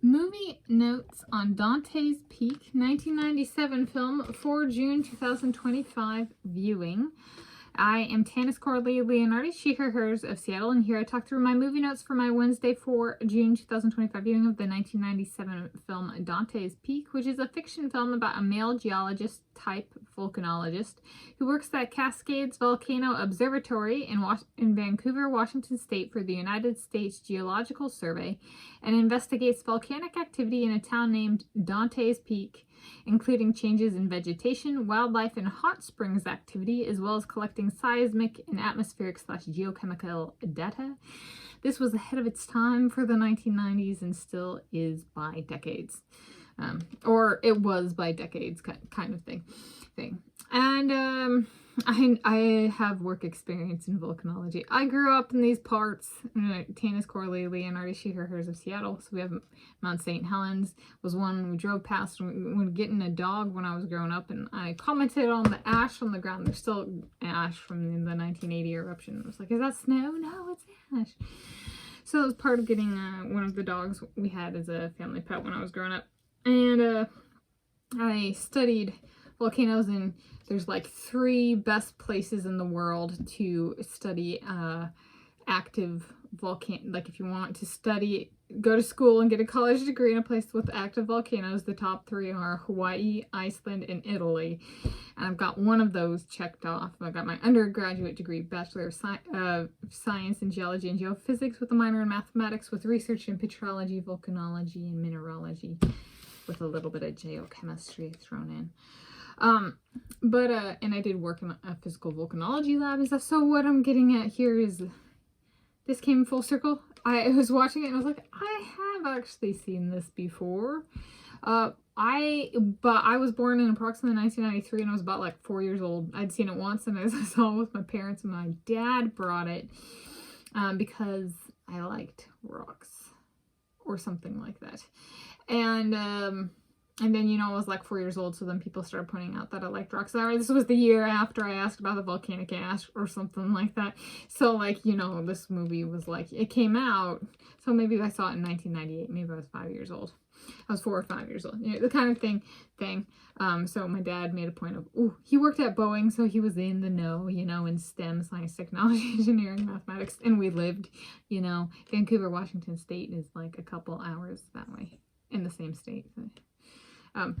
Movie notes on Dante's Peak, 1997 film for June 2025 viewing. I am Tanis Coralee Leonhardi, she, her, hers of Seattle, and here I talk through my movie notes for my Wednesday for June 2025 viewing of the 1997 film Dante's Peak, which is a fiction film about a male geologist type volcanologist who works at Cascades Volcano Observatory in Vancouver, Washington State for the United States Geological Survey and investigates volcanic activity in a town named Dante's Peak, including changes in vegetation, wildlife, and hot springs activity, as well as collecting seismic and atmospheric / geochemical data. This was ahead of its time for the 1990s and still is by decades. Or it was by decades kind of thing. And I have work experience in volcanology. I grew up in these parts. Tanis Coralee Leonhardi, she, her, hers of Seattle. So we have Mount St. Helens was one we drove past when getting a dog when I was growing up, and I commented on the ash on the ground. There's still ash from the 1980 eruption. I was like, is that snow? No, it's ash. So it was part of getting one of the dogs we had as a family pet when I was growing up. And I studied volcanoes, and there's like 3 best places in the world to study active volcano. Like if you want to study, go to school and get a college degree in a place with active volcanoes, the top 3 are Hawaii, Iceland, and Italy. And I've got one of those checked off. I got my undergraduate degree, Bachelor of Science in Geology and Geophysics with a minor in Mathematics with research in petrology, volcanology, and mineralogy with a little bit of geochemistry thrown in. And I did work in a physical volcanology lab and stuff. So what I'm getting at here is this came full circle. I was watching it and I was like, I have actually seen this before. But I was born in approximately 1993 and I was about like 4 years old. I'd seen it once and I saw it with my parents, and my dad brought it because I liked rocks or something like that. And then, I was like 4 years old, so then people started pointing out that I liked rocks. This was the year after I asked about the volcanic ash or something like that. So, like, this movie was like, it came out, so maybe I saw it in 1998. Maybe I was 5 years old. I was 4 or 5 years old. The kind of thing. So my dad made a point of, he worked at Boeing, so he was in the know, in STEM, science, technology, engineering, mathematics. And we lived, Vancouver, Washington State is like a couple hours that way in the same state. So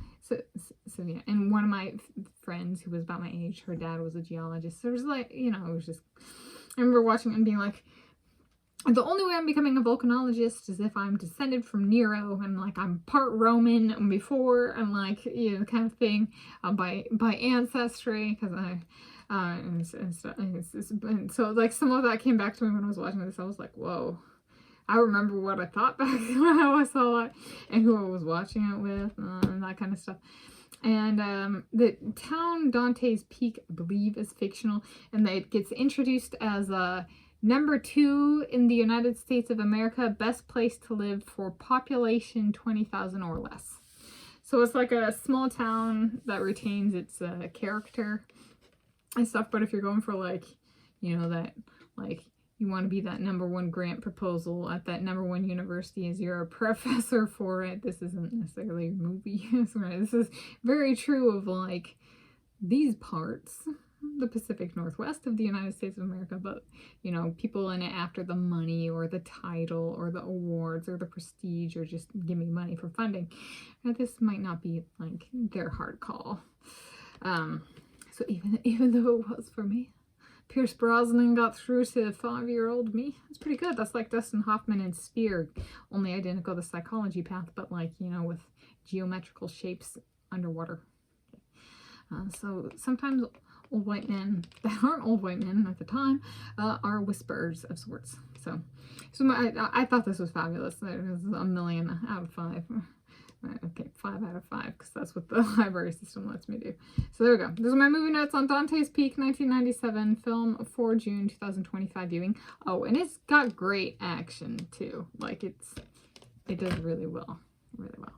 yeah, and one of my friends who was about my age, her dad was a geologist. So it was like, it was just, I remember watching it and being like, the only way I'm becoming a volcanologist is if I'm descended from Nero and like I'm part Roman before, and like, kind of thing, by ancestry, because and so like some of that came back to me when I was watching this. I was like, whoa. I remember what I thought back when I saw it and who I was watching it with and that kind of stuff. And the town Dante's Peak, I believe, is fictional, and that it gets introduced as number 2 in the United States of America, best place to live for population 20,000 or less. So it's like a small town that retains its character and stuff. But if you're going for like, that like, you want to be that #1 grant proposal at that #1 university as you're a professor for it, this isn't necessarily a movie. This is very true of like these parts, the Pacific Northwest of the United States of America, but people in it after the money or the title or the awards or the prestige or just give me money for funding. Now, this might not be like their hard call. So even though it was for me, Pierce Brosnan got through to 5-year-old me. That's pretty good. That's like Dustin Hoffman and Spear, only I didn't go the psychology path, but like, with geometrical shapes underwater. So sometimes old white men that aren't old white men at the time are whisperers of sorts. So I thought this was fabulous. It was a million out of 5. Okay, 5 out of 5, because that's what the library system lets me do. So there we go. Those are my movie notes on Dante's Peak, 1997 film for June 2025 viewing. Oh, and it's got great action too. Like it does really well, really well.